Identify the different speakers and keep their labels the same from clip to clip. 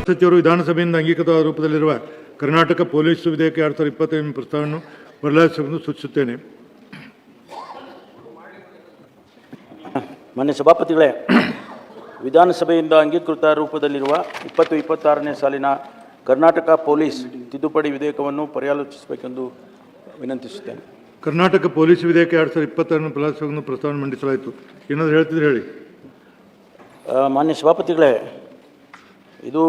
Speaker 1: ಸಚಿವರು ವಿಧಾನಸಭೆಯಿಂದ ಅಂಗೀಕೃತವಾದ ರೂಪದಲ್ಲಿರುವ ಕರ್ನಾಟಕ ಪೊಲೀಸ್ ವಿಧೇಯಕ 2025 ಪ್ರಸ್ತಾವವನ್ನು ಬದಲಾಯಿಸಲು ಸೂಚಿಸುತ್ತೇನೆ.
Speaker 2: ಮಾನ್ಯ ಸಭಾಪತಿಗಳೇ, ವಿಧಾನಸಭೆಯಿಂದ ಅಂಗೀಕೃತ ರೂಪದಲ್ಲಿರುವ 2026ನೇ ಸಾಲಿನ ಕರ್ನಾಟಕ ಪೊಲೀಸ್ ತಿದ್ದುಪಡಿ ವಿಧೇಯಕವನ್ನು ಪರ್ಯಾಲೋಚಿಸಬೇಕೆಂದು ವಿನಂತಿಸುತ್ತೇನೆ.
Speaker 1: ಕರ್ನಾಟಕ ಪೊಲೀಸ್ ವಿಧೇಯಕ 2026 ಬದಲಾಯಿಸಲು ಪ್ರಸ್ತಾವನೆ ಮಂಡಿಸಲಾಯಿತು. ಏನಾದರೂ ಹೇಳ್ತಿದ್ರೆ ಹೇಳಿ.
Speaker 2: ಮಾನ್ಯ ಸಭಾಪತಿಗಳೇ, ಇದು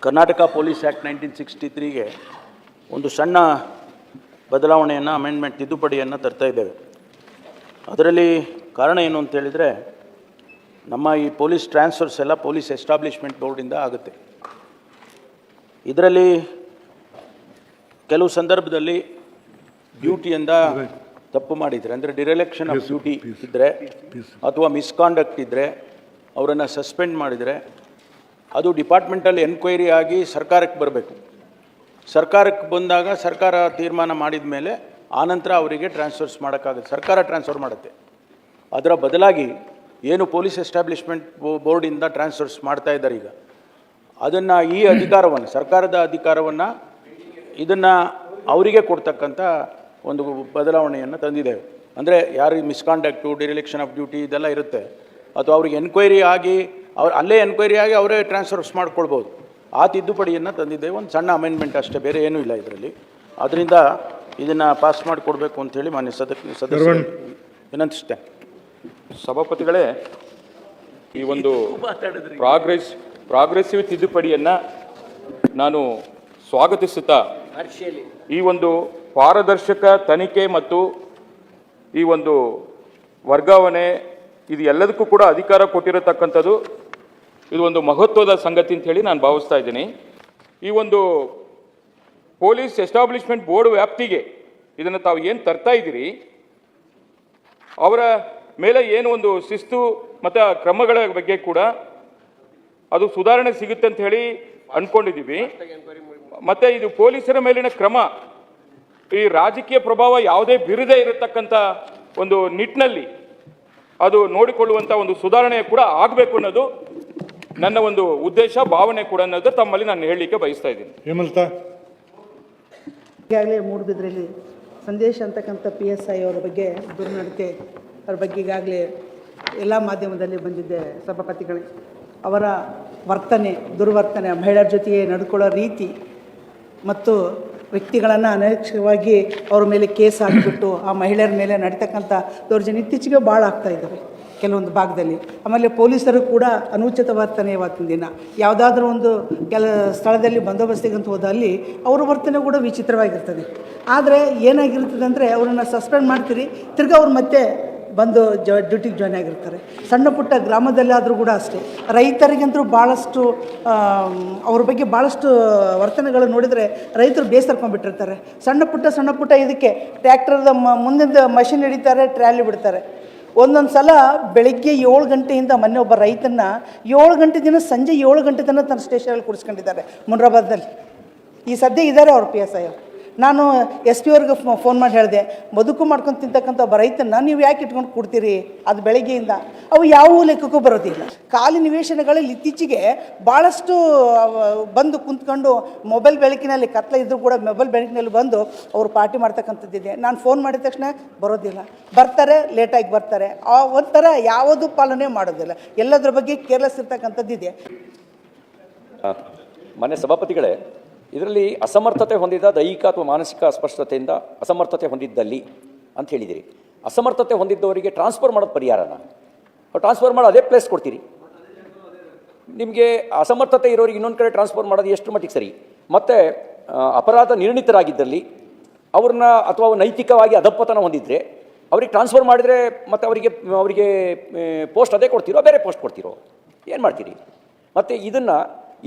Speaker 2: ಕರ್ನಾಟಕ ಪೊಲೀಸ್ ಆ್ಯಕ್ಟ್ 1963ಗೆ ಒಂದು ಸಣ್ಣ ಬದಲಾವಣೆಯನ್ನು, ಅಮೆಂಡ್ಮೆಂಟ್, ತಿದ್ದುಪಡಿಯನ್ನು ತರ್ತಾ ಇದ್ದೇವೆ. ಅದರಲ್ಲಿ ಕಾರಣ ಏನು ಅಂತೇಳಿದರೆ, ನಮ್ಮ ಈ ಪೊಲೀಸ್ ಟ್ರಾನ್ಸ್ಫರ್ಸ್ ಎಲ್ಲ ಪೊಲೀಸ್ ಎಸ್ಟಾಬ್ಲಿಷ್ಮೆಂಟ್ ಬೋರ್ಡಿಂದ ಆಗುತ್ತೆ. ಇದರಲ್ಲಿ ಕೆಲವು ಸಂದರ್ಭದಲ್ಲಿ ಡ್ಯೂಟಿಯಿಂದ ತಪ್ಪು ಮಾಡಿದರೆ, ಅಂದರೆ ಡಿರೆಲೆಕ್ಷನ್ ಆಫ್ ಡ್ಯೂಟಿ ಇದ್ದರೆ ಅಥವಾ ಮಿಸ್ಕಾಂಡಕ್ಟ್ ಇದ್ದರೆ ಅವರನ್ನು ಸಸ್ಪೆಂಡ್ ಮಾಡಿದರೆ ಅದು ಡಿಪಾರ್ಟ್ಮೆಂಟಲ್ಲಿ ಎನ್ಕ್ವೈರಿ ಆಗಿ ಸರ್ಕಾರಕ್ಕೆ ಬರಬೇಕು. ಸರ್ಕಾರಕ್ಕೆ ಬಂದಾಗ ಸರ್ಕಾರ ತೀರ್ಮಾನ ಮಾಡಿದ ಮೇಲೆ ಆನಂತರ ಅವರಿಗೆ ಟ್ರಾನ್ಸ್ಫರ್ಸ್ ಮಾಡೋಕ್ಕಾಗುತ್ತೆ, ಸರ್ಕಾರ ಟ್ರಾನ್ಸ್ಫರ್ ಮಾಡುತ್ತೆ. ಅದರ ಬದಲಾಗಿ ಏನು ಪೊಲೀಸ್ ಎಸ್ಟಾಬ್ಲಿಷ್ಮೆಂಟ್ ಬೋರ್ಡಿಂದ ಟ್ರಾನ್ಸ್ಫರ್ಸ್ ಮಾಡ್ತಾ ಇದ್ದಾರೆ ಈಗ, ಅದನ್ನು ಈ ಅಧಿಕಾರವನ್ನು, ಸರ್ಕಾರದ ಅಧಿಕಾರವನ್ನು ಇದನ್ನು ಅವರಿಗೆ ಕೊಡ್ತಕ್ಕಂಥ ಒಂದು ಬದಲಾವಣೆಯನ್ನು ತಂದಿದ್ದೇವೆ. ಅಂದರೆ ಯಾರಿಗೆ ಮಿಸ್ಕಾಂಡಕ್ಟು, ಡಿರೆಲೆಕ್ಷನ್ ಆಫ್ ಡ್ಯೂಟಿ ಇದೆಲ್ಲ ಇರುತ್ತೆ, ಅಥವಾ ಅವ್ರಿಗೆ ಎನ್ಕ್ವೈರಿ ಆಗಿ ಅಲ್ಲೇ ಎನ್ಕ್ವೈರಿ ಆಗಿ ಅವರೇ ಟ್ರಾನ್ಸ್ಫರ್ಸ್ ಮಾಡ್ಕೊಳ್ಬೋದು. ಆ ತಿದ್ದುಪಡಿಯನ್ನು ತಂದಿದ್ದೇವೆ. ಒಂದು ಸಣ್ಣ ಅಮೆಂಡ್ಮೆಂಟ್ ಅಷ್ಟೇ, ಬೇರೆ ಏನೂ ಇಲ್ಲ ಇದರಲ್ಲಿ. ಅದರಿಂದ ಇದನ್ನು ಪಾಸ್ ಮಾಡಿಕೊಡ್ಬೇಕು ಅಂಥೇಳಿ ಮಾನ್ಯ ಸದಸ್ಯರು ವಿನಂತಿಸ್ತೇನೆ.
Speaker 3: ಸಭಾಪತಿಗಳೇ, ಈ ಒಂದು ಪ್ರಾಗ್ರೆಸಿವ್ ತಿದ್ದುಪಡಿಯನ್ನು ನಾನು ಸ್ವಾಗತಿಸುತ್ತಾ, ಈ ಒಂದು ಪಾರದರ್ಶಕ ತನಿಖೆ ಮತ್ತು ಈ ಒಂದು ವರ್ಗಾವಣೆ ಇದು ಎಲ್ಲದಕ್ಕೂ ಕೂಡ ಅಧಿಕಾರ ಕೊಟ್ಟಿರತಕ್ಕಂಥದ್ದು, ಇದು ಒಂದು ಮಹತ್ವದ ಸಂಗತಿ ಅಂತ ಹೇಳಿ ನಾನು ಭಾವಿಸ್ತಾ ಇದ್ದೀನಿ. ಈ ಒಂದು ಪೊಲೀಸ್ ಎಸ್ಟಾಬ್ಲಿಷ್ಮೆಂಟ್ ಬೋರ್ಡ್ ವ್ಯಾಪ್ತಿಗೆ ಇದನ್ನು ತಾವು ಏನು ತರ್ತಾ ಇದ್ದೀರಿ, ಅವರ ಮೇಲೆ ಏನು ಒಂದು ಶಿಸ್ತು ಮತ್ತು ಕ್ರಮಗಳ ಬಗ್ಗೆ ಕೂಡ ಅದು ಸುಧಾರಣೆ ಸಿಗುತ್ತೆ ಅಂತ ಹೇಳಿ ಅಂದ್ಕೊಂಡಿದ್ದೀವಿ. ಮತ್ತು ಇದು ಪೊಲೀಸರ ಮೇಲಿನ ಕ್ರಮ, ಈ ರಾಜಕೀಯ ಪ್ರಭಾವ ಯಾವುದೇ ಬೀರದೇ ಇರತಕ್ಕಂಥ ಒಂದು ನಿಟ್ಟಿನಲ್ಲಿ ಅದು ನೋಡಿಕೊಳ್ಳುವಂಥ ಒಂದು ಸುಧಾರಣೆ ಕೂಡ ಆಗಬೇಕು ಅನ್ನೋದು ನನ್ನ ಒಂದು ಉದ್ದೇಶ, ಭಾವನೆ ಕೂಡ ಅನ್ನೋದು ತಮ್ಮಲ್ಲಿ ನಾನು ಹೇಳಲಿಕ್ಕೆ ಬಯಸ್ತಾ ಇದ್ದೀನಿ.
Speaker 1: ಹೇಮಲತಾ,
Speaker 4: ಈಗಾಗಲೇ ಮೂಡುಬಿದ್ರೆಯಲ್ಲಿ ಸಂದೇಶ ಅಂತಕ್ಕಂಥ PSI ಅವರ ಬಗ್ಗೆ ದುರ್ನಡತೆ, ಅವ್ರ ಬಗ್ಗೆ ಈಗಾಗಲೇ ಎಲ್ಲ ಮಾಧ್ಯಮದಲ್ಲಿ ಬಂದಿದ್ದೆ. ಸಭಾಪತಿಗಳೇ, ಅವರ ವರ್ತನೆ, ದುರ್ವರ್ತನೆ, ಮಹಿಳೆಯರ ಜೊತೆಗೆ ನಡ್ಕೊಳ್ಳೋ ರೀತಿ ಮತ್ತು ವ್ಯಕ್ತಿಗಳನ್ನು ಅನೈಚ್ಛಿಕವಾಗಿ ಅವ್ರ ಮೇಲೆ ಕೇಸ್ ಹಾಕಿಬಿಟ್ಟು ಆ ಮಹಿಳೆಯರ ಮೇಲೆ ನಡೀತಕ್ಕಂಥ ದೌರ್ಜನ್ಯ ಇತ್ತೀಚೆಗೆ ಭಾಳ ಆಗ್ತಾಯಿದ್ದಾವೆ ಕೆಲವೊಂದು ಭಾಗದಲ್ಲಿ. ಆಮೇಲೆ ಪೊಲೀಸರು ಕೂಡ ಅನುಚಿತ ವರ್ತನೆ ಇವತ್ತಿನ ದಿನ ಯಾವುದಾದ್ರೂ ಒಂದು ಸ್ಥಳದಲ್ಲಿ ಬಂದೋಬಸ್ತಿಗಂತ ಹೋದಲ್ಲಿ ಅವ್ರ ವರ್ತನೆ ಕೂಡ ವಿಚಿತ್ರವಾಗಿರ್ತದೆ. ಆದರೆ ಏನಾಗಿರ್ತದೆ ಅಂದರೆ, ಅವ್ರನ್ನ ಸಸ್ಪೆಂಡ್ ಮಾಡ್ತೀರಿ, ತಿರ್ಗಿ ಅವ್ರು ಮತ್ತೆ ಬಂದು ಡ್ಯೂಟಿಗೆ ಜಾಯ್ನ್ ಆಗಿರ್ತಾರೆ. ಸಣ್ಣ ಪುಟ್ಟ ಗ್ರಾಮದಲ್ಲಾದರೂ ಕೂಡ ಅಷ್ಟೇ. ರೈತರಿಗಂತೂ ಭಾಳಷ್ಟು ಅವ್ರ ಬಗ್ಗೆ ಭಾಳಷ್ಟು ವರ್ತನೆಗಳು ನೋಡಿದರೆ ರೈತರು ಬೇಸರ್ಕೊಂಡ್ಬಿಟ್ಟಿರ್ತಾರೆ. ಸಣ್ಣ ಪುಟ್ಟ ಇದಕ್ಕೆ ಟ್ರ್ಯಾಕ್ಟರ್ದ ಮುಂದಿನ ಮಷಿನ್ ಹಿಡಿತಾರೆ, ಟ್ರ್ಯಾಲಿ ಬಿಡ್ತಾರೆ. ಒಂದೊಂದು ಸಲ ಬೆಳಗ್ಗೆ 7 ಗಂಟೆಯಿಂದ ಮೊನ್ನೆ ಒಬ್ಬ ರೈತನ 7 ಗಂಟೆ ದಿನ ಸಂಜೆ 7 ಗಂಟೆ ತನಕ ತನ್ನ ಸ್ಟೇಷನಲ್ಲಿ ಕೂರಿಸ್ಕೊಂಡಿದ್ದಾರೆ ಮುನ್ರಾಬಾದ್ನಲ್ಲಿ. ಈ ಸದ್ಯ ಇದ್ದಾರೆ ಅವ್ರ PSI ಅವರು. ನಾನು SP ಅವ್ರಿಗೆ ಫೋನ್ ಮಾಡಿ ಹೇಳಿದೆ, ಬದುಕು ಮಾಡ್ಕೊಂಡು ತಿಂತಕ್ಕಂಥ ಒಬ್ಬ ರೈತನ ನೀವು ಯಾಕೆ ಇಟ್ಕೊಂಡು ಕೊಡ್ತೀರಿ? ಅದು ಬೆಳಗ್ಗೆಯಿಂದ ಅವು ಯಾವ ಲೆಕ್ಕಕ್ಕೂ ಬರೋದಿಲ್ಲ. ಖಾಲಿ ನಿವೇಶನಗಳಲ್ಲಿ ಇತ್ತೀಚೆಗೆ ಭಾಳಷ್ಟು ಬಂದು ಕುಂತ್ಕೊಂಡು ಮೊಬೈಲ್ ಬೆಳಕಿನಲ್ಲಿ, ಕತ್ಲ ಇದ್ದರೂ ಕೂಡ ಮೊಬೈಲ್ ಬೆಳಕಿನಲ್ಲಿ ಬಂದು ಅವರು ಪಾರ್ಟಿ ಮಾಡ್ತಕ್ಕಂಥದ್ದಿದೆ. ನಾನು ಫೋನ್ ಮಾಡಿದ ತಕ್ಷಣ ಬರೋದಿಲ್ಲ, ಬರ್ತಾರೆ, ಲೇಟಾಗಿ ಬರ್ತಾರೆ. ಆ ಒಂಥರ ಯಾವುದೂ ಪಾಲನೆ ಮಾಡೋದಿಲ್ಲ, ಎಲ್ಲದರ ಬಗ್ಗೆ ಕೇರ್ಲೆಸ್ ಇರ್ತಕ್ಕಂಥದ್ದಿದೆ.
Speaker 5: ಮಾನ್ಯ ಸಭಾಪತಿಗಳೇ, ಇದರಲ್ಲಿ ಅಸಮರ್ಥತೆ ಹೊಂದಿದ ದೈಹಿಕ ಅಥವಾ ಮಾನಸಿಕ ಅಸ್ಪಷ್ಟತೆಯಿಂದ ಅಸಮರ್ಥತೆ ಹೊಂದಿದ್ದಲ್ಲಿ ಅಂತ ಹೇಳಿದಿರಿ. ಅಸಮರ್ಥತೆ ಹೊಂದಿದ್ದವರಿಗೆ ಟ್ರಾನ್ಸ್ಫರ್ ಮಾಡೋದು ಪರಿಹಾರನ? ಟ್ರಾನ್ಸ್ಫರ್ ಮಾಡೋ ಅದೇ ಪ್ಲೇಸ್ ಕೊಡ್ತೀರಿ. ನಿಮಗೆ ಅಸಮರ್ಥತೆ ಇರೋರಿಗೆ ಇನ್ನೊಂದು ಕಡೆ ಟ್ರಾನ್ಸ್ಫರ್ ಮಾಡೋದು ಎಷ್ಟು ಮಟ್ಟಿಗೆ ಸರಿ? ಮತ್ತು ಅಪರಾಧ ನಿರ್ಣಿತರಾಗಿದ್ದಲ್ಲಿ ಅವ್ರನ್ನ, ಅಥವಾ ನೈತಿಕವಾಗಿ ಅಧಪತನ ಹೊಂದಿದ್ರೆ ಅವ್ರಿಗೆ ಟ್ರಾನ್ಸ್ಫರ್ ಮಾಡಿದರೆ ಮತ್ತು ಅವರಿಗೆ ಪೋಸ್ಟ್ ಅದೇ ಕೊಡ್ತೀರೋ, ಬೇರೆ ಪೋಸ್ಟ್ ಕೊಡ್ತೀರೋ, ಏನು ಮಾಡ್ತೀರಿ? ಮತ್ತು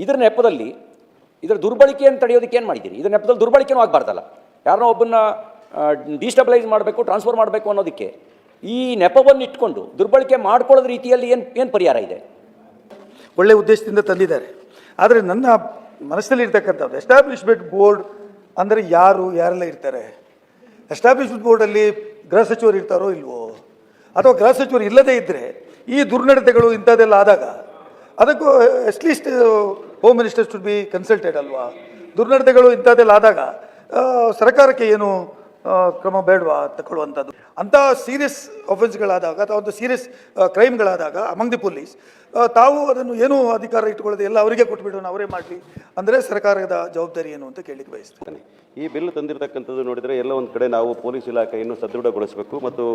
Speaker 5: ಇದರ ನೆಪದಲ್ಲಿ ಇದರ ದುರ್ಬಳಕೆಯನ್ನು ತಡೆಯೋದಕ್ಕೆ ಏನು ಮಾಡಿದ್ದೀರಿ? ಇದರ ನೆಪದಲ್ಲಿ ದುರ್ಬಳಕೆನೂ ಆಗಬಾರ್ದಲ್ಲ. ಯಾರನ್ನೋ ಒಬ್ಬನ್ನ ಡಿಸ್ಟೆಬಲೈಸ್ ಮಾಡಬೇಕು, ಟ್ರಾನ್ಸ್ಫರ್ ಮಾಡಬೇಕು ಅನ್ನೋದಕ್ಕೆ ಈ ನೆಪವನ್ನು ಇಟ್ಕೊಂಡು ದುರ್ಬಳಕೆ ಮಾಡ್ಕೊಳ್ಳೋದ ರೀತಿಯಲ್ಲಿ ಏನು ಪರಿಹಾರ ಇದೆ?
Speaker 6: ಒಳ್ಳೆಯ ಉದ್ದೇಶದಿಂದ ತಂದಿದ್ದಾರೆ. ಆದರೆ ನನ್ನ ಮನಸ್ಸಲ್ಲಿ ಇರ್ತಕ್ಕಂಥದ್ದು, ಎಸ್ಟಾಬ್ಲಿಷ್ಮೆಂಟ್ ಬೋರ್ಡ್ ಅಂದರೆ ಯಾರೆಲ್ಲ ಇರ್ತಾರೆ? ಎಸ್ಟಾಬ್ಲಿಷ್ಮೆಂಟ್ ಬೋರ್ಡಲ್ಲಿ ಗೃಹ ಸಚಿವರು ಇರ್ತಾರೋ ಇಲ್ವೋ? ಅಥವಾ ಗೃಹ ಸಚಿವರು ಇಲ್ಲದೇ ಇದ್ದರೆ ಈ ದುರ್ನಡತೆಗಳು ಇಂಥದ್ದೆಲ್ಲ ಆದಾಗ ಅದಕ್ಕೂ at least home minister should be consulted ಅಲ್ವಾ? ದುರ್ನಡತೆಗಳು ಇಂಥದ್ದೆಲ್ಲ ಆದಾಗ ಸರ್ಕಾರಕ್ಕೆ ಏನು ಕ್ರಮ ಬೇಡವಾ ತಗೊಳ್ಳುವಂಥದ್ದು? ಅಂಥ ಸೀರಿಯಸ್ ಅಫೆನ್ಸ್ಗಳಾದಾಗ ಅಥವಾ ಒಂದು ಸೀರಿಯಸ್ ಕ್ರೈಮ್ಗಳಾದಾಗ ಅಮಂಗ್ ದಿ ಪೊಲೀಸ್ ತಾವು ಅದನ್ನು ಏನೂ ಅಧಿಕಾರ ಇಟ್ಕೊಳ್ಳೋದು ಎಲ್ಲ ಅವರಿಗೆ ಕೊಟ್ಬಿಡೋಣ, ಅವರೇ ಮಾಡಲಿ ಅಂದರೆ ಸರ್ಕಾರದ ಜವಾಬ್ದಾರಿ ಏನು ಅಂತ ಕೇಳಲಿಕ್ಕೆ ಬಯಸ್ತೇನೆ.
Speaker 7: ಈ ಬಿಲ್ ತಂದಿರತಕ್ಕಂಥದ್ದು ನೋಡಿದರೆ ಎಲ್ಲ ಒಂದು ಕಡೆ ನಾವು ಪೊಲೀಸ್ ಇಲಾಖೆಯನ್ನು ಸದೃಢಗೊಳಿಸಬೇಕು ಮತ್ತು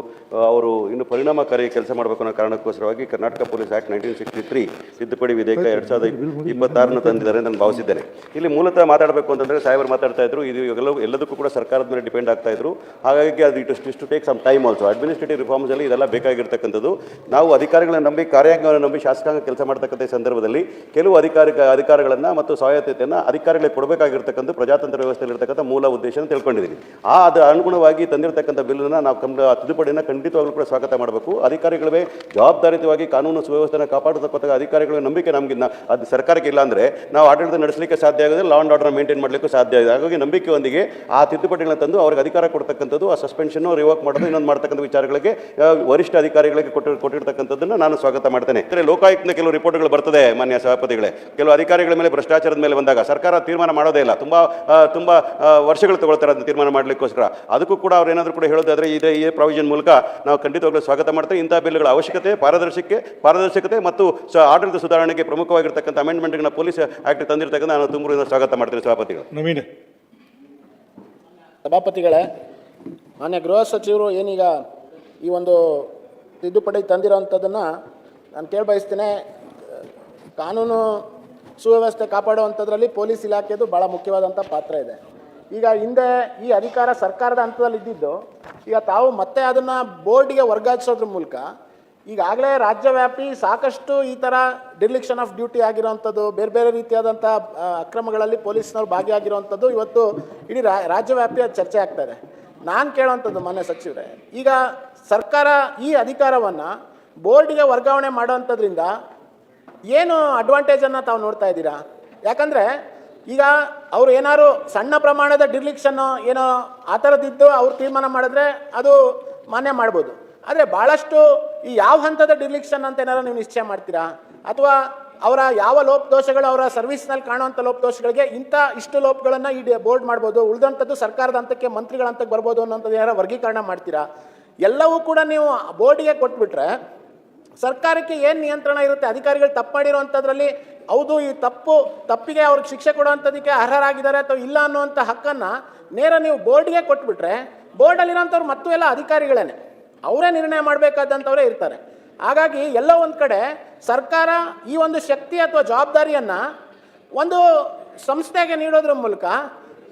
Speaker 7: ಅವರು ಇನ್ನು ಪರಿಣಾಮಕಾರಿ ಕೆಲಸ ಮಾಡಬೇಕು ಅನ್ನೋ ಕಾರಣಕ್ಕೋಸ್ಕರವಾಗಿ ಕರ್ನಾಟಕ ಪೊಲೀಸ್ ಆ್ಯಕ್ಟ್ 1963 ತಿದ್ದುಪಡಿ ವಿಧೇಯಕ 2026 ತಂದಿದ್ದಾರೆ ನಾನು ಭಾವಿಸಿದ್ದೇನೆ. ಇಲ್ಲಿ ಮೂಲತಃ ಮಾತಾಡಬೇಕು ಅಂತಂದರೆ ಸಾಹೇಬರು ಮಾತಾಡ್ತಾ ಇದ್ರು, ಇದು ಎಲ್ಲದಕ್ಕೂ ಕೂಡ ಸರ್ಕಾರದ ಮೇಲೆ ಡಿಪೆಂಡ್ ಆಗ್ತಾ ಇದ್ರು. ಹಾಗಾಗಿ ಅದು ಇಷ್ಟು take some time also. Administrative ರಿಫಾರ್ಮ್ಸಲ್ಲಿ ಇದೆಲ್ಲ ಬೇಕಾಗಿರ್ತಕ್ಕಂಥದ್ದು. ನಾವು ಅಧಿಕಾರಿಗಳನ್ನ ನಂಬಿ ಕಾರ್ಯಾಂಗವನ್ನು ನಂಬಿ ಶಾಸಕಾಂಗ ಕೆಲಸ ಮಾಡ್ತಕ್ಕಂಥ ಸಂದರ್ಭದಲ್ಲಿ ಕೆಲವು ಅಧಿಕಾರಗಳನ್ನು ಮತ್ತು ಸ್ವಾಯತ್ತತೆಯನ್ನು ಅಧಿಕಾರಿಗಳಿಗೆ ಕೊಡಬೇಕಾಗಿರ್ತಕ್ಕಂಥ ಪ್ರಜಾತಂತ್ರ ವ್ಯವಸ್ಥೆಯಲ್ಲಿ ಇರತಕ್ಕಂಥ ಮೂಲ ಉದ್ದೇಶ ಅಂತ ತಿಳ್ಕೊಂಡಿದ್ದೀನಿ. ಅದರ ಅನುಗುಣವಾಗಿ ತಂದಿರತಕ್ಕಂಥ ಬಿಲ್ಲನ್ನು ನಾವು ತಿದ್ದುಪಡಿಯನ್ನು ಖಂಡಿತವಾಗ್ಲೂ ಕೂಡ ಸ್ವಾಗತ ಮಾಡಬೇಕು. ಅಧಿಕಾರಿಗಳೇ ಜವಾಬ್ದಾರಿಯುತವಾಗಿ ಕಾನೂನು ಸುವ್ಯವಸ್ಥೆಯನ್ನು ಕಾಪಾಡತಕ್ಕಂಥ ಅಧಿಕಾರಿಗಳ ನಂಬಿಕೆ ನಮಗಿನ್ನ ಅದು ಸರ್ಕಾರಕ್ಕೆ ಇಲ್ಲ ಅಂದರೆ ನಾವು ಆಡಳಿತ ನಡೆಸಲಿಕ್ಕೆ ಸಾಧ್ಯ ಆಗೋದಿಲ್ಲ, ಲಾ ಆ್ಯಂಡ್ ಆರ್ಡರ್ ಮೇಂಟೈನ್ ಮಾಡಲಿಕ್ಕೂ ಸಾಧ್ಯ ಇದೆ. ಹಾಗಾಗಿ ನಂಬಿಕೆಯೊಂದಿಗೆ ಆ ತಿದ್ದುಪಡಿಗಳನ್ನ ತಂದು ಅವ್ರಿಗೆ ಅಧಿಕಾರ ಕೊಡ್ತಕ್ಕಂಥದ್ದು, ಆ ಸಸ್ಪೆನ್ಷನ್ನು ರಿವೋಕ್ ಮಾಡೋದು, ಇನ್ನೊಂದು ಮಾಡ್ತಕ್ಕಂಥ ವಿಚಾರಗಳಿಗೆ ವರಿಷ್ಠ ಅಧಿಕಾರಿಗಳಿಗೆ ಕೊಟ್ಟಿರ್ತಕ್ಕಂಥದ್ದನ್ನು ನಾನು ಸ್ವಾಗತ ಮಾಡ್ತೇನೆ. ಅಂದರೆ ಲೋಕಾಯುಕ್ತನ ಕೆಲವು ರಿಪೋರ್ಟ್ಗಳು ಬರ್ತದೆ ಮಾನ್ಯ ಸಭಾಪತಿಗಳೇ, ಕೆಲವು ಅಧಿಕಾರಿಗಳ ಮೇಲೆ ಭ್ರಷ್ಟಾಚಾರದ ಮೇಲೆ ಬಂದಾಗ ಸರ್ಕಾರ ತೀರ್ಮಾನ ಮಾಡೋದೇ ಇಲ್ಲ, ತುಂಬ ವರ್ಷಗಳು ತಗೊಳ್ತಾರೆ ಅದನ್ನು ತೀರ್ಮಾನ ಮಾಡಲಿಕ್ಕೋಸ್ಕರ. ಅದಕ್ಕೂ ಕೂಡ ಅವ್ರು ಏನಾದರೂ ಕೂಡ ಹೇಳೋದಾದರೆ ಈ ಪ್ರಾವಿಷನ್ ಮೂಲಕ ನಾವು ಖಂಡಿತವಾಗ್ಲೂ ಸ್ವಾಗತ ಮಾಡ್ತೇವೆ. ಇಂಥ ಬಿಲ್ಗಳ ಅವಶ್ಯಕತೆ, ಪಾರದರ್ಶಕತೆ ಮತ್ತು ಆಡಳಿತ ಸುಧಾರಣೆಗೆ ಪ್ರಮುಖವಾಗಿರ್ತಕ್ಕಂಥ ಅಮೆಂಡ್ಮೆಂಟ್ಗಳನ್ನ ಪೊಲೀಸ್ ಆ್ಯಕ್ಟ್ ತಂದಿರತಕ್ಕಂಥ ನಾನು ತುಂಬ ಸ್ವಾಗತ ಮಾಡ್ತೇನೆ ಸಭಾಪತಿಗಳು.
Speaker 8: ಸಭಾಪತಿಗಳೇ, ಮಾನ್ಯ ಗೃಹ ಸಚಿವರು ಏನೀಗ ಈ ಒಂದು ತಿದ್ದುಪಡಿ ತಂದಿರೋವಂಥದ್ದನ್ನು ನಾನು ಕೇಳಬಯಸ್ತೇನೆ. ಕಾನೂನು ಸುವ್ಯವಸ್ಥೆ ಕಾಪಾಡುವಂಥದ್ರಲ್ಲಿ ಪೊಲೀಸ್ ಇಲಾಖೆದು ಭಾಳ ಮುಖ್ಯವಾದಂಥ ಪಾತ್ರ ಇದೆ. ಈಗ ಹಿಂದೆ ಈ ಅಧಿಕಾರ ಸರ್ಕಾರದ ಹಂತದಲ್ಲಿ ಇದ್ದಿದ್ದು, ಈಗ ತಾವು ಮತ್ತೆ ಅದನ್ನು ಬೋರ್ಡಿಗೆ ವರ್ಗಾಯಿಸೋದ್ರ ಮೂಲಕ ಈಗಾಗಲೇ ರಾಜ್ಯವ್ಯಾಪಿ ಸಾಕಷ್ಟು ಈ ಥರ ಡಿರ್ಲಿಕ್ಷನ್ ಆಫ್ ಡ್ಯೂಟಿ ಆಗಿರೋವಂಥದ್ದು, ಬೇರೆ ಬೇರೆ ರೀತಿಯಾದಂಥ ಅಕ್ರಮಗಳಲ್ಲಿ ಪೊಲೀಸ್ನವ್ರು ಭಾಗಿಯಾಗಿರುವಂಥದ್ದು ಇವತ್ತು ಇಡೀ ರಾಜ್ಯವ್ಯಾಪಿ ಅದು ಚರ್ಚೆ ಆಗ್ತಾ ಇದೆ. ನಾನು ಕೇಳೋವಂಥದ್ದು ಮಾನ್ಯ ಸಚಿವರೇ, ಈಗ ಸರ್ಕಾರ ಈ ಅಧಿಕಾರವನ್ನು ಬೋರ್ಡಿಗೆ ವರ್ಗಾವಣೆ ಮಾಡೋವಂಥದ್ರಿಂದ ಏನು ಅಡ್ವಾಂಟೇಜನ್ನು ತಾವು ನೋಡ್ತಾ ಇದ್ದೀರಾ? ಯಾಕಂದರೆ ಈಗ ಅವರು ಏನಾದ್ರು ಸಣ್ಣ ಪ್ರಮಾಣದ ಡಿರ್ಲಿಕ್ಷನ್ನು ಏನೋ ಆ ಥರದ್ದಿದ್ದು ಅವ್ರು ತೀರ್ಮಾನ ಮಾಡಿದ್ರೆ ಅದು ಮಾನ್ಯ ಮಾಡ್ಬೋದು. ಆದರೆ ಭಾಳಷ್ಟು ಈ ಯಾವ ಹಂತದ ಡಿರ್ಲಿಕ್ಷನ್ ಅಂತ ಏನಾದ್ರು ನೀವು ನಿಶ್ಚಯ ಮಾಡ್ತೀರಾ? ಅಥವಾ ಅವರ ಯಾವ ಲೋಪದೋಷಗಳು, ಅವರ ಸರ್ವಿಸ್ನಲ್ಲಿ ಕಾಣುವಂಥ ಲೋಪದೋಷಗಳಿಗೆ ಇಷ್ಟು ಲೋಪಗಳನ್ನು ಈ ಬೋರ್ಡ್ ಮಾಡ್ಬೋದು, ಉಳಿದಂಥದ್ದು ಸರ್ಕಾರದ ಹಂತಕ್ಕೆ ಮಂತ್ರಿಗಳ ಹಂತಕ್ಕೆ ಬರ್ಬೋದು ಅನ್ನೋಂಥದ್ದು ಏನಾರು ವರ್ಗೀಕರಣ ಮಾಡ್ತೀರಾ? ಎಲ್ಲವೂ ಕೂಡ ನೀವು ಬೋರ್ಡಿಗೆ ಕೊಟ್ಬಿಟ್ರೆ ಸರ್ಕಾರಕ್ಕೆ ಏನು ನಿಯಂತ್ರಣ ಇರುತ್ತೆ? ಅಧಿಕಾರಿಗಳು ತಪ್ಪು ಮಾಡಿರೋವಂಥದ್ರಲ್ಲಿ ಹೌದು ಈ ತಪ್ಪಿಗೆ ಅವ್ರಿಗೆ ಶಿಕ್ಷೆ ಕೊಡುವಂಥದ್ದಕ್ಕೆ ಅರ್ಹರಾಗಿದ್ದಾರೆ ಅಥವಾ ಇಲ್ಲ ಅನ್ನುವಂಥ ಹಕ್ಕನ್ನು ನೇರ ನೀವು ಬೋರ್ಡಿಗೆ ಕೊಟ್ಬಿಟ್ರೆ ಬೋರ್ಡಲ್ಲಿರೋಂಥವ್ರು ಮತ್ತು ಎಲ್ಲ ಅಧಿಕಾರಿಗಳೇ, ಅವರೇ ನಿರ್ಣಯ ಮಾಡಬೇಕಾದಂಥವರೇ ಇರ್ತಾರೆ. ಹಾಗಾಗಿ ಎಲ್ಲೋ ಒಂದು ಕಡೆ ಸರ್ಕಾರ ಈ ಒಂದು ಶಕ್ತಿ ಅಥವಾ ಜವಾಬ್ದಾರಿಯನ್ನು ಒಂದು ಸಂಸ್ಥೆಗೆ ನೀಡೋದ್ರ ಮೂಲಕ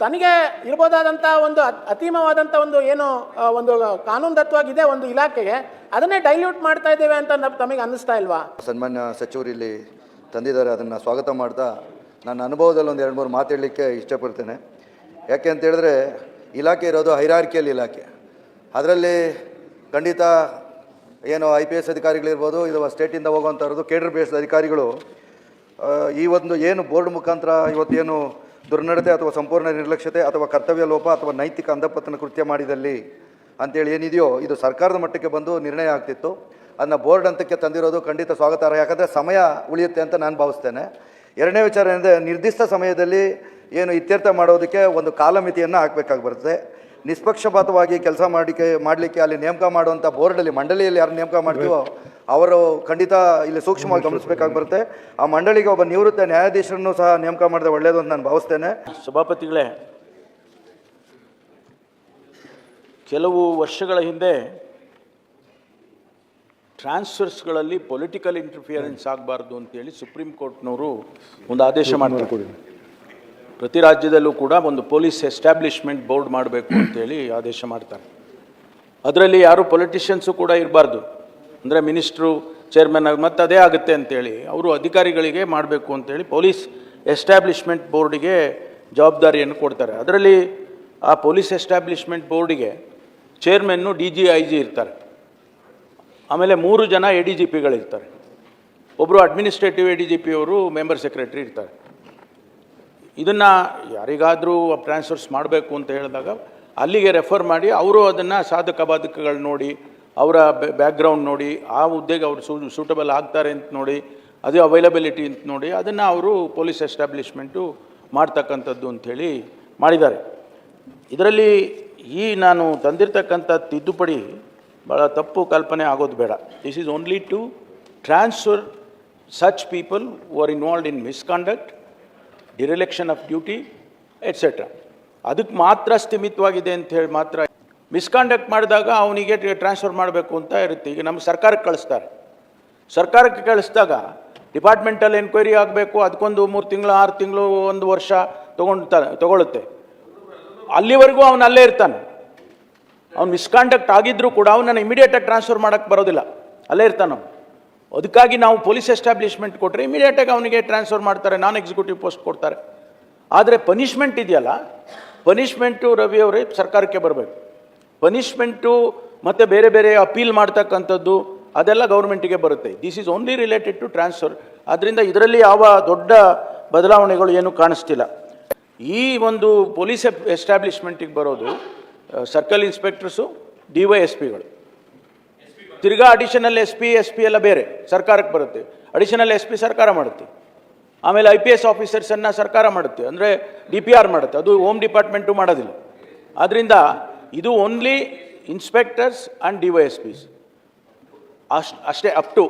Speaker 8: ತನಗೆ ಇರ್ಬೋದಾದಂಥ ಒಂದು ಅತೀಮವಾದಂಥ ಒಂದು ಏನು ಒಂದು ಕಾನೂನುದತ್ತವಾಗಿದೆ ಒಂದು ಇಲಾಖೆಗೆ, ಅದನ್ನೇ ಡೈಲ್ಯೂಟ್ ಮಾಡ್ತಾ ಇದ್ದೇವೆ ಅಂತ ತಮಗೆ ಅನ್ನಿಸ್ತಾ ಇಲ್ವಾ?
Speaker 9: ಸನ್ಮಾನ್ಯ ಸಚಿವರು ಇಲ್ಲಿ ತಂದಿದ್ದಾರೆ, ಅದನ್ನು ಸ್ವಾಗತ ಮಾಡ್ತಾ ನನ್ನ ಅನುಭವದಲ್ಲಿ ಒಂದು 2-3 ಮಾತಾಡಲಿಕ್ಕೆ ಇಷ್ಟಪಡ್ತೇನೆ. ಯಾಕೆ ಅಂತ ಹೇಳಿದ್ರೆ ಇಲಾಖೆ ಇರೋದು ಹೈರಾರ್ಕಿಯಲ್ ಇಲಾಖೆ. ಅದರಲ್ಲಿ ಖಂಡಿತ ಏನು IPS ಅಧಿಕಾರಿಗಳಿರ್ಬೋದು, ಇದು ಸ್ಟೇಟಿಂದ ಹೋಗುವಂಥವ್ರದ್ದು ಕೇಡರ್ ಬೇಸ್ಡ್ ಅಧಿಕಾರಿಗಳು ಈ ಒಂದು ಏನು ಬೋರ್ಡ್ ಮುಖಾಂತರ ಇವತ್ತೇನು ದುರ್ನಡತೆ ಅಥವಾ ಸಂಪೂರ್ಣ ನಿರ್ಲಕ್ಷ್ಯತೆ ಅಥವಾ ಕರ್ತವ್ಯ ಲೋಪ ಅಥವಾ ನೈತಿಕ ಅಂಧಪತನ ಕೃತ್ಯ ಮಾಡಿದಲ್ಲಿ ಅಂತೇಳಿ ಏನಿದೆಯೋ ಇದು ಸರ್ಕಾರದ ಮಟ್ಟಕ್ಕೆ ಬಂದು ನಿರ್ಣಯ ಆಗ್ತಿತ್ತು. ಅದನ್ನ ಬೋರ್ಡ್ ಹಂತಕ್ಕೆ ತಂದಿರೋದು ಖಂಡಿತ ಸ್ವಾಗತಾರ್ಹ, ಯಾಕಂದರೆ ಸಮಯ ಉಳಿಯುತ್ತೆ ಅಂತ ನಾನು ಭಾವಿಸ್ತೇನೆ. ಎರಡನೇ ವಿಚಾರ ಏನಂದರೆ ನಿರ್ದಿಷ್ಟ ಸಮಯದಲ್ಲಿ ಏನು ಇತ್ಯರ್ಥ ಮಾಡೋದಕ್ಕೆ ಒಂದು ಕಾಲಮಿತಿಯನ್ನು ಹಾಕಬೇಕಾಗಿ ಬರುತ್ತೆ. ನಿಷ್ಪಕ್ಷಪಾತವಾಗಿ ಕೆಲಸ ಮಾಡಲಿಕ್ಕೆ ಅಲ್ಲಿ ನೇಮಕ ಮಾಡುವಂಥ ಬೋರ್ಡಲ್ಲಿ ಮಂಡಳಿಯಲ್ಲಿ ಯಾರು ನೇಮಕ ಮಾಡ್ತೀವೋ ಅವರು ಖಂಡಿತ ಇಲ್ಲಿ ಸೂಕ್ಷ್ಮವಾಗಿ ಗಮನಿಸಬೇಕಾಗಿ ಬರುತ್ತೆ. ಆ ಮಂಡಳಿಗೆ ಒಬ್ಬ ನಿವೃತ್ತ ನ್ಯಾಯಾಧೀಶರನ್ನು ಸಹ ನೇಮಕ ಮಾಡಿದ್ರೆ ಒಳ್ಳೆಯದು ಅಂತ ನಾನು ಭಾವಿಸ್ತೇನೆ.
Speaker 2: ಸಭಾಪತಿಗಳೇ, ಕೆಲವು ವರ್ಷಗಳ ಹಿಂದೆ ಟ್ರಾನ್ಸ್ಫರ್ಸ್ಗಳಲ್ಲಿ ಪೊಲಿಟಿಕಲ್ ಇಂಟರ್ಫಿಯರೆನ್ಸ್ ಆಗಬಾರ್ದು ಅಂತೇಳಿ ಸುಪ್ರೀಂ ಕೋರ್ಟ್ನವರು ಒಂದು ಆದೇಶ ಮಾಡ್ತಾರೆ. ಪ್ರತಿ ರಾಜ್ಯದಲ್ಲೂ ಕೂಡ ಒಂದು ಪೊಲೀಸ್ ಎಸ್ಟಾಬ್ಲಿಷ್ಮೆಂಟ್ ಬೋರ್ಡ್ ಮಾಡಬೇಕು ಅಂತೇಳಿ ಆದೇಶ ಮಾಡ್ತಾರೆ. ಅದರಲ್ಲಿ ಯಾರು ಪೊಲಿಟಿಷಿಯನ್ಸು ಕೂಡ ಇರಬಾರ್ದು, ಅಂದರೆ ಮಿನಿಸ್ಟ್ರು ಚೇರ್ಮನ್ ಮತ್ತು ಅದೇ ಆಗುತ್ತೆ ಅಂತೇಳಿ ಅವರು ಅಧಿಕಾರಿಗಳಿಗೆ ಮಾಡಬೇಕು ಅಂತೇಳಿ ಪೊಲೀಸ್ ಎಸ್ಟಾಬ್ಲಿಷ್ಮೆಂಟ್ ಬೋರ್ಡಿಗೆ ಜವಾಬ್ದಾರಿಯನ್ನು ಕೊಡ್ತಾರೆ. ಅದರಲ್ಲಿ ಆ ಪೊಲೀಸ್ ಎಸ್ಟಾಬ್ಲಿಷ್ಮೆಂಟ್ ಬೋರ್ಡಿಗೆ ಚೇರ್ಮನ್ನು DG IG ಇರ್ತಾರೆ, ಆಮೇಲೆ 3 ಜನ ADGPಗಳಿರ್ತಾರೆ, ಒಬ್ಬರು ಅಡ್ಮಿನಿಸ್ಟ್ರೇಟಿವ್ ADGP ಅವರು ಮೆಂಬರ್ ಸೆಕ್ರೆಟರಿ ಇರ್ತಾರೆ. ಇದನ್ನು ಯಾರಿಗಾದರೂ ಟ್ರಾನ್ಸ್ಫರ್ಸ್ ಮಾಡಬೇಕು ಅಂತ ಹೇಳಿದಾಗ ಅಲ್ಲಿಗೆ ರೆಫರ್ ಮಾಡಿ ಅವರು ಅದನ್ನು ಸಾಧಕ ಬಾಧಕಗಳು ನೋಡಿ, ಅವರ ಬ್ಯಾಕ್ಗ್ರೌಂಡ್ ನೋಡಿ, ಆ ಹುದ್ದೆಗೆ ಅವರು ಸೂಟಬಲ್ ಆಗ್ತಾರೆ ಅಂತ ನೋಡಿ ಅದು ಅವೈಲಬಿಲಿಟಿ ಅಂತ ನೋಡಿ ಅದನ್ನು ಅವರು ಪೊಲೀಸ್ ಎಸ್ಟಾಬ್ಲಿಷ್ಮೆಂಟು ಮಾಡ್ತಕ್ಕಂಥದ್ದು ಅಂಥೇಳಿ ಮಾಡಿದ್ದಾರೆ. ಇದರಲ್ಲಿ ಈ ನಾನು ತಂದಿರತಕ್ಕಂಥ ತಿದ್ದುಪಡಿ ಭಾಳ ತಪ್ಪು ಕಲ್ಪನೆ ಆಗೋದು ಬೇಡ. This is only to transfer such people who are involved in misconduct, dereliction of duty etcetera. ಅದಕ್ಕೆ ಮಾತ್ರ ಸ್ಥಿಮಿತವಾಗಿದೆ ಅಂತ ಹೇಳಿ ಮಾತ್ರ. ಮಿಸ್ಕಾಂಡಕ್ಟ್ ಮಾಡಿದಾಗ ಅವನಿಗೆ ಟ್ರಾನ್ಸ್ಫರ್ ಮಾಡಬೇಕು ಅಂತ ಇರುತ್ತೆ. ಈಗ ನಮ್ಮ ಸರ್ಕಾರಕ್ಕೆ ಕಳಿಸ್ತಾರೆ. ಸರ್ಕಾರಕ್ಕೆ ಕಳಿಸಿದಾಗ ಡಿಪಾರ್ಟ್ಮೆಂಟಲ್ ಎನ್ಕ್ವೈರಿ ಆಗಬೇಕು, ಅದಕ್ಕೊಂದು 3 ತಿಂಗಳು 6 ತಿಂಗಳು 1 ವರ್ಷ ತಗೊಳ್ಳುತ್ತೆ. ಅಲ್ಲಿವರೆಗೂ ಅವನು ಅಲ್ಲೇ ಇರ್ತಾನೆ. ಅವ್ನು ಮಿಸ್ಕಾಂಡಕ್ಟ್ ಆಗಿದ್ದರೂ ಕೂಡ ಅವನನ್ನು ಇಮಿಡಿಯೇಟಾಗಿ ಟ್ರಾನ್ಸ್ಫರ್ ಮಾಡೋಕ್ಕೆ ಬರೋದಿಲ್ಲ, ಅಲ್ಲೇ ಇರ್ತಾನೆ ಅವನು. ಅದಕ್ಕಾಗಿ ನಾವು ಪೊಲೀಸ್ ಎಸ್ಟಾಬ್ಲಿಷ್ಮೆಂಟ್ ಕೊಟ್ಟರೆ ಇಮಿಡಿಯೇಟಾಗಿ ಅವನಿಗೆ ಟ್ರಾನ್ಸ್ಫರ್ ಮಾಡ್ತಾರೆ, ನಾನ್ ಎಕ್ಸಿಕ್ಯೂಟಿವ್ ಪೋಸ್ಟ್ ಕೊಡ್ತಾರೆ. ಆದರೆ ಪನಿಷ್ಮೆಂಟ್ ಇದೆಯಲ್ಲ, ಪನಿಷ್ಮೆಂಟು ರವಿ ಅವರೇ ಸರ್ಕಾರಕ್ಕೆ ಬರಬೇಕು. ಪನಿಷ್ಮೆಂಟು ಮತ್ತು ಬೇರೆ ಬೇರೆ ಅಪೀಲ್ ಮಾಡ್ತಕ್ಕಂಥದ್ದು ಅದೆಲ್ಲ ಗೌರ್ಮೆಂಟಿಗೆ ಬರುತ್ತೆ. This is only related to transfer. ಆದ್ದರಿಂದ ಇದರಲ್ಲಿ ಯಾವ ದೊಡ್ಡ ಬದಲಾವಣೆಗಳು ಏನೂ ಕಾಣಿಸ್ತಿಲ್ಲ. ಈ ಒಂದು ಪೊಲೀಸ್ ಎಸ್ಟಾಬ್ಲಿಷ್ಮೆಂಟಿಗೆ ಬರೋದು ಸರ್ಕಲ್ ಇನ್ಸ್ಪೆಕ್ಟರ್ಸು, DYSPಗಳು, ತಿರ್ಗಾ ಅಡಿಷನಲ್ SP ಎಲ್ಲ ಬೇರೆ ಸರ್ಕಾರಕ್ಕೆ ಬರುತ್ತೆ. ಅಡಿಷನಲ್ SP ಸರ್ಕಾರ ಮಾಡುತ್ತೆ. ಆಮೇಲೆ IPS ಆಫೀಸರ್ಸನ್ನು ಸರ್ಕಾರ ಮಾಡುತ್ತೆ, ಅಂದರೆ DPR ಮಾಡುತ್ತೆ. ಅದು ಹೋಮ್ ಡಿಪಾರ್ಟ್ಮೆಂಟು ಮಾಡೋದಿಲ್ಲ. ಆದ್ದರಿಂದ ಇದು ಓನ್ಲಿ ಇನ್ಸ್ಪೆಕ್ಟರ್ಸ್ ಆ್ಯಂಡ್ DYSPs ಅಷ್ಟೇ, ಅಪ್ ಟು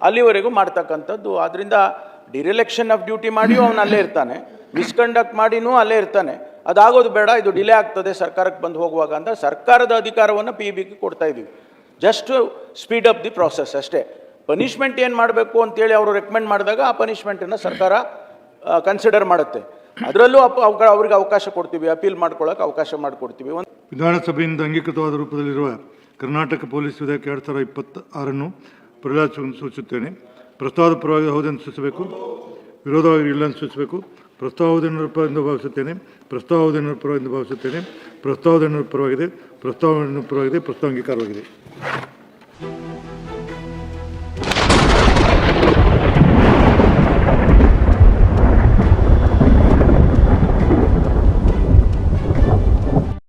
Speaker 2: ಅಲ್ಲಿವರೆಗೂ ಮಾಡ್ತಕ್ಕಂಥದ್ದು. ಆದ್ದರಿಂದ ಡಿರೆಲೆಕ್ಷನ್ ಆಫ್ ಡ್ಯೂಟಿ ಮಾಡಿಯೂ ಅವನು ಅಲ್ಲೇ ಇರ್ತಾನೆ, ಮಿಸ್ಕಂಡಕ್ಟ್ ಮಾಡಿನೂ ಅಲ್ಲೇ ಇರ್ತಾನೆ. ಅದಾಗೋದು ಬೇಡ, ಇದು ಡಿಲೇ ಆಗ್ತದೆ ಸರ್ಕಾರಕ್ಕೆ ಬಂದು ಹೋಗುವಾಗ ಅಂತ ಸರ್ಕಾರದ ಅಧಿಕಾರವನ್ನು PBಗೆ ಕೊಡ್ತಾ ಇದ್ದೀವಿ. Just speed up the process ಅಷ್ಟೇ. ಪನಿಷ್ಮೆಂಟ್ ಏನು ಮಾಡಬೇಕು ಅಂತೇಳಿ ಅವರು ರೆಕಮೆಂಡ್ ಮಾಡಿದಾಗ ಆ ಪನಿಷ್ಮೆಂಟನ್ನು ಸರ್ಕಾರ ಕನ್ಸಿಡರ್ ಮಾಡುತ್ತೆ. ಅದರಲ್ಲೂ ಅವ್ರಿಗೆ ಅವಕಾಶ ಕೊಡ್ತೀವಿ, ಅಪೀಲ್ ಮಾಡ್ಕೊಳ್ಳೋಕೆ ಅವಕಾಶ ಮಾಡಿಕೊಡ್ತೀವಿ.
Speaker 1: ವಿಧಾನಸಭೆಯಿಂದ ಅಂಗೀಕೃತವಾದ ರೂಪದಲ್ಲಿರುವ ಕರ್ನಾಟಕ ಪೊಲೀಸ್ ವಿಧೇಯಕ 2026 ಪ್ರಹ್ಲಾದ್ ಸೂಚಿಸುತ್ತೇನೆ. ಪ್ರಸ್ತಾವದ ಪರವಾಗಿ ಹೌದೆಂದು ಸೂಚಿಸಬೇಕು, ವಿರೋಧವಾಗಿ ಇಲ್ಲ ಎಂದು ಸೂಚಿಸಬೇಕು. ಪ್ರಸ್ತಾವದ ಪರವಾಗಿ ಭಾವಿಸುತ್ತೇನೆ, ಪ್ರಸ್ತಾವದ ಪರವಾಗಿ ಭಾವಿಸುತ್ತೇನೆ, ಪ್ರಸ್ತಾವದ ಪರವಾಗಿದೆ, ಪ್ರಸ್ತಾವ ಪರವಾಗಿದೆ, ಪ್ರಸ್ತಾವ ಅಂಗೀಕಾರವಾಗಿದೆ.